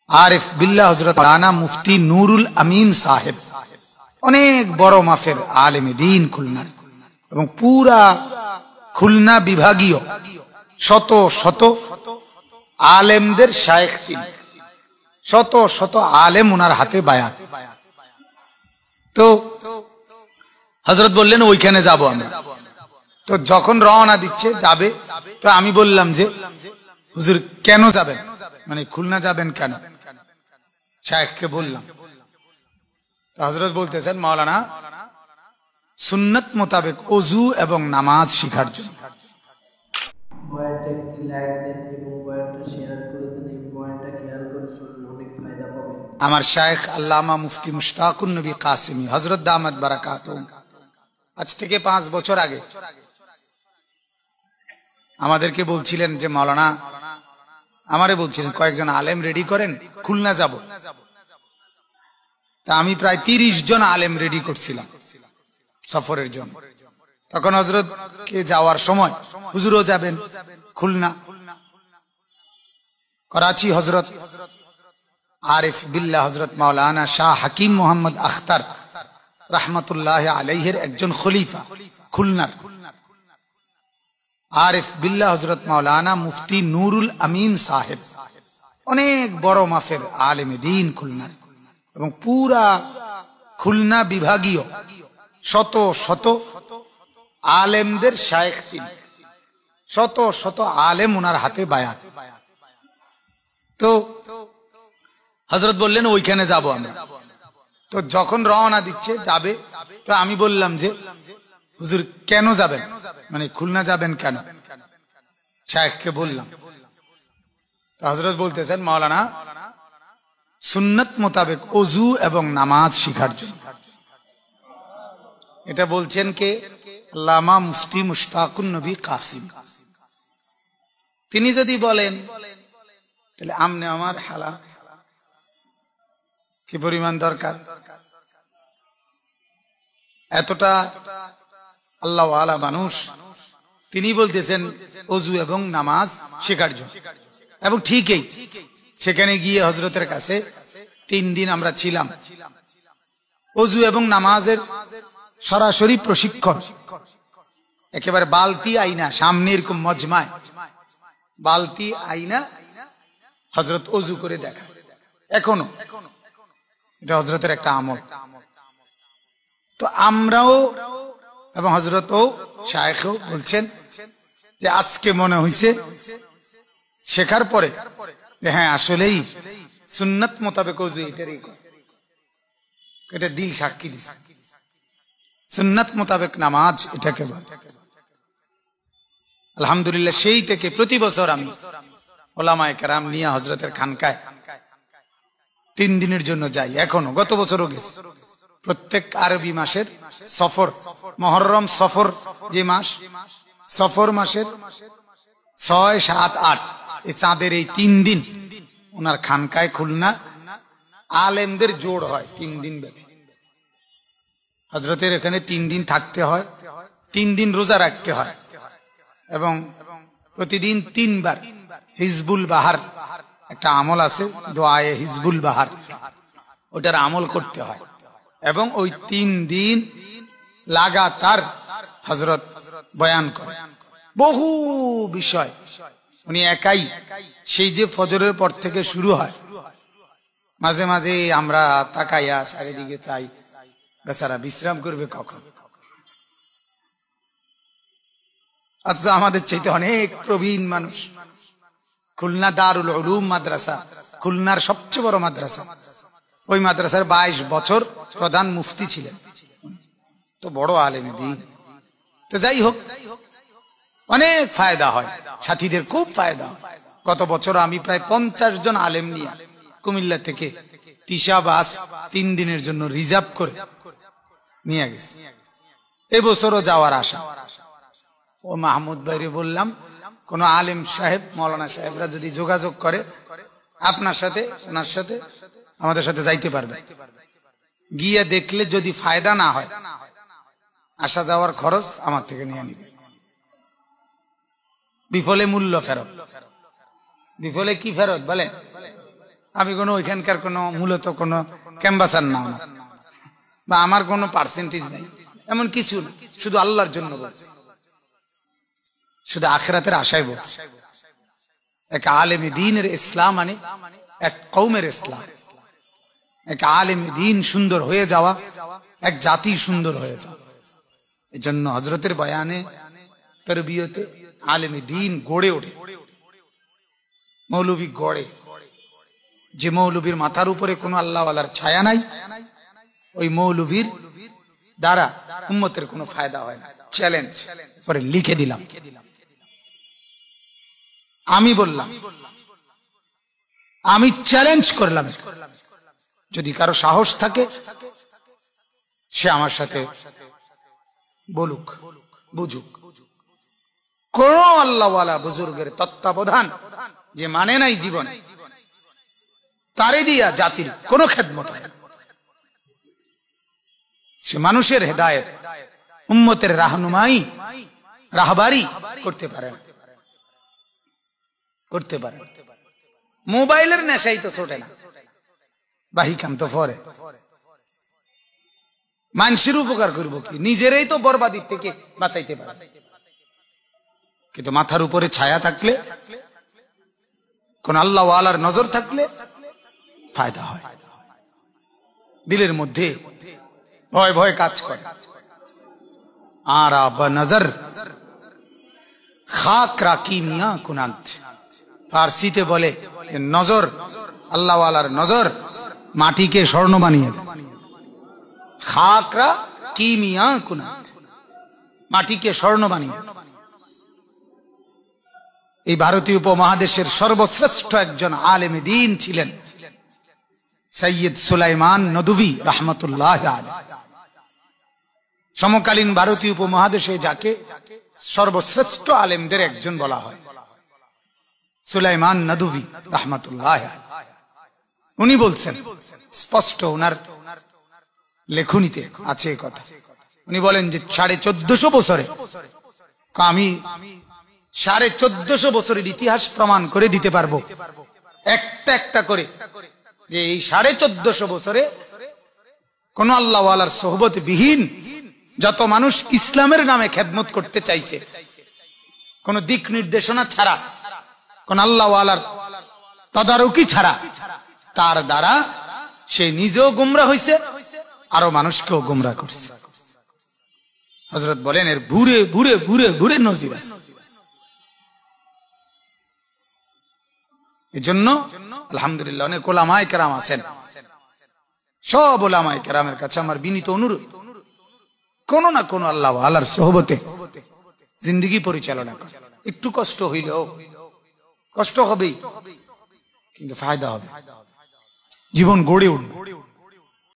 আরিফ বিল্লাহ হযরত মাওলানা মুফতি নুরুল আমিন সাহেব, অনেক বড় মাফের আলেমে দ্বীন খুলনার, এবং পুরা খুলনা বিভাগীয় শত শত আলেমদের শায়েখ তিনি, শত শত আলেম ওনার হাতে বায়াত। তো হযরত বললেন ওইখানে যাব আমি। তো যখন রওনা দিচ্ছে যাবে, তো আমি বললাম যে হুজুর কেন যাবেন, মানে খুলনা যাবেন কেন, শায়েখকে বললাম। তো হযরত বলতেছেন মাওলানা সুন্নাত মোতাবেক ওযু এবং নামাজ শিখার জন্য। বয়ানটা একটি লাইক দেন এবং বয়ানটা শেয়ার করে দেন, এই বয়ানটা খেয়াল করে শুনলে অনেক ফায়দা পাবেন। আমার শায়েখ আল্লামা মুফতি মুশতাকুন নবী কাসেমি হযরত দামাত বারাকাতুহু আজ থেকে 5 বছর আগে আমাদেরকে বলছিলেন যে মাওলানা, আমারে বলছিলেন কয়েকজন আলেম রেডি করেন, খুলনা যাব। তা আমি প্রায় 30 জন আলেম রেডি করছিলাম সফরের জন্য। তখন হযরতকে যাওয়ার সময় হুজুরও যাবেন খুলনা, করাচি হযরত আরিফ বিল্লাহ হযরত মাওলানা শাহ হাকিম মোহাম্মদ আখতার রাহমাতুল্লাহ আলাইহির একজন খলিফা খুলনার, আরিফ বিল্লাহ হযরত মাওলানা মুফতি নুরুল আমিন সাহেব, অনেক বড় মাফের আলেমে দ্বীন খুলনার, এবং পুরা খুলনা বিভাগীয় শত শত আলেমদের শায়েখ তিনি, শত শত আলেম ওনার হাতে বায়াত। তো হযরত বললেন ওইখানে যাব আমরা। তো যখন রওনা দিচ্ছে যাবে, তো আমি বললাম যে হুজুর কেন যাবেন, মানে খুলনা যাবেন কেন, শায়েখকে বললাম। তো হযরত বলতেছেন মাওলানা সুন্নাত মোতাবেক ওযু এবং নামাজ শিখার জন্য। এটা বলছেন কে? আল্লামা মুফতি মুশতাকুন নবী কাসেম। তিনি যদি বলেন তাহলে আমনে আমার হালা কি পরিমাণ দরকার, এতটা আল্লাহ ওয়ালা মানুষ, তিনি বলতেছেন ওযু এবং নামাজ শেখার জন্য। এবং ঠিকই সেখানে গিয়ে হযরতের কাছে 3 দিন আমরা ছিলাম। ওযু এবং নামাজের সরাসরি প্রশিক্ষণ, একেবারে বালতি আইনা সামনে এরকম মজমায় বালতি আইনা হযরত ওযু করে দেখা, এখনো এটা হযরতের একটা আমল। তো আমরাও এবং হযরতও শায়েখও বলছেন যে আজকে মনে হইছে শেখার পরে যে হ্যাঁ আসলেই সুন্নাত মোতাবেক ওযু এটা দিল সাক্ষী দিছে, সুন্নাত মোতাবেক নামাজ এটাকে বলে। আলহামদুলিল্লাহ সেই থেকে প্রতি বছর আমি ওলামায়ে কেরাম নিয়ে হযরতের খানকায় 3 দিনের জন্য যাই, এখনো গত বছরও গেছি। প্রত্যেক আরবি মাসের সফর, মুহররম সফর যে মাস, সফর মাসের 6, 7, 8 এই চাঁদের এই 3 দিন ওনার খানকায় খুলনা আলেমদের জোড় হয় 3 দিন ব্যাপী। হযরতের এখানে 3 দিন থাকতে হয়, 3 দিন রোজা রাখতে হয়, এবং প্রতিদিন 3 বার হিজবুল বাহার একটা আমল আছে, দোয়ায়ে হিজবুল বাহার, ওটার আমল করতে হয়। এবং ওই 3 দিন লাগাতার হযরত বয়ান করে বহু বিষয়। উনি একাই, সেই যে ফজরের পর থেকে শুরু হয়, মাঝে মাঝে আমরা তাকাইয়া চারিদিকে চাই বেচারা বিশ্রাম করবে কখন। অথচ আমাদের চাইতে অনেক প্রবীণ মানুষ। খুলনা দারুল উলুম মাদ্রাসা, খুলনার সবচেয়ে বড় মাদ্রাসা, ওই মাদ্রাসার 22 বছর প্রধান মুফতি ছিলেন, তো বড় আলেমে দ্বীন। তো যাই হোক, অনেক ফায়দা হয়, সাথীদের খুব ফায়দা হয়। গত বছর আমি প্রায় 50 জন আলেম নিয়ে কুমিল্লা থেকে তিশা বাস 3 দিনের জন্য রিজার্ভ করে নিয়ে গেছি। এবছরও যাওয়ার আশা। ও মাহমুদ ভাইরে বললাম কোন আলেম সাহেব, মাওলানা সাহেবরা যদি যোগাযোগ করে আপনার সাথে, ওনার সাথে, আমাদের সাথে যাইতে পারবে। গিয়ে দেখলে যদি ফায়দা না হয়, আসা যাওয়ার খরচ আমার থেকে নিয়ে নিবে। বিফলে মূল্য ফেরত। বিফলে কি ফেরত বলে? আমি কোনো ওইখানকার কোনো মূলত কোনো ক্যাম্বাসার নাও না, বা আমার কোনো পার্সেন্টেজ নাই, এমন কিছু না, শুধু আল্লাহর জন্য বলছি, শুধু আখিরাতের আশায় বলছি। এক আলেমে দ্বীনের ইসলাম মানে এক কওমের ইসলাম। এক আলেমে দ্বীন সুন্দর হয়ে যাওয়া, এক জাতি সুন্দর হয়ে যাওয়া। এই জন্য হযরতের বয়ানে তরবিয়তে আলেমে দ্বীন গড়ে ওঠে, মৌলভী গড়ে। যে মৌলভীর মাথার উপরে কোনো আল্লাহওয়ালার ছায়া নাই, ওই মৌলভীর দ্বারা উম্মতের কোনো ফায়দা হয় না। চ্যালেঞ্জ পরে লিখে দিলাম, আমি বললাম, আমি চ্যালেঞ্জ করলাম, যদি কারো সাহস থাকে সে আমার সাথে বলুক, বুঝুক। কোন আল্লাহওয়ালা বুজুর্গের তত্ত্বাবধান যে মানে নাই জীবনে, তারে দিয়া জাতির কোন খেদমত হয় না। সে মানুষের হেদায়েত, উম্মতের রাহনুমাই, রাহবারি করতে পারে না, করতে পারে। মোবাইলের নেশাই তো ছোটে না, বাহি কাম তো ফরে। মানুষের উপকার করব কি, নিজেরই তো বরবাদির থেকে বাঁচাইতে পারে। কিন্তু মাথার উপরে ছায়া থাকলে, কোন আল্লাহওয়ালার নজর থাকলে ফায়দা হয়। দিলের মধ্যে ভয় ভয় কাজ করে। আর নজর খাক রাখি মিয়া কুনান্ত, ফার্সিতে বলে নজর, আল্লাহওয়ালার নজর মাটিকে স্বর্ণ বানিয়ে দেয়। খাকরা কি মিয়া কুনান্ত, মাটিকে স্বর্ণ বানিয়ে দেয়। এই ভারতীয় উপমহাদেশের সর্বশ্রেষ্ঠ একজন আলেমে দ্বীন ছিলেন সৈয়দ সুলাইমান নদভী রাহমাতুল্লাহ আলাইহি। সমকালীন ভারতীয় উপমহাদেশে যাকে সর্বশ্রেষ্ঠ আলেমদের একজন বলা হয়, সুলাইমান নদভী রাহমাতুল্লাহ আলাইহি। উনি বলছেন স্পষ্ট, ওনার লেখনীতে আছে কথা। উনি বলেন যে 1450 বছরে, আমি 1450 বছরের ইতিহাস প্রমাণ করে দিতে পারবো একটা একটা করে, যে এই 1450 বছরে কোন আল্লাহওয়ালার সোহবত বিহীন যত মানুষ ইসলামের নামে খেদমত করতে চাইছে, কোন দিক নির্দেশনা ছাড়া, কোন আল্লাহওয়ালার তদারকি ছাড়া, তার দ্বারা সে নিজেও গুমরা হয়েছে, আরো মানুষকেও গুমরা করছে। হযরত বলেন এর ঘুরে ঘুরে ঘুরে ঘুরে নজির আছে। এজন্য আলহামদুলিল্লাহ অনেক ওলামায়ে কেরাম আছেন। সব ওলামায়ে কেরামের কাছে আমার বিনীত অনুরোধ, কোন না কোন আল্লাহ ওয়ালার সোহবতে জিন্দেগি পরিচালনা করে। একটু কষ্ট হইলেও, কষ্ট হবেই, কিন্তু ফায়দা হবে, জীবন গড়ে উঠবে।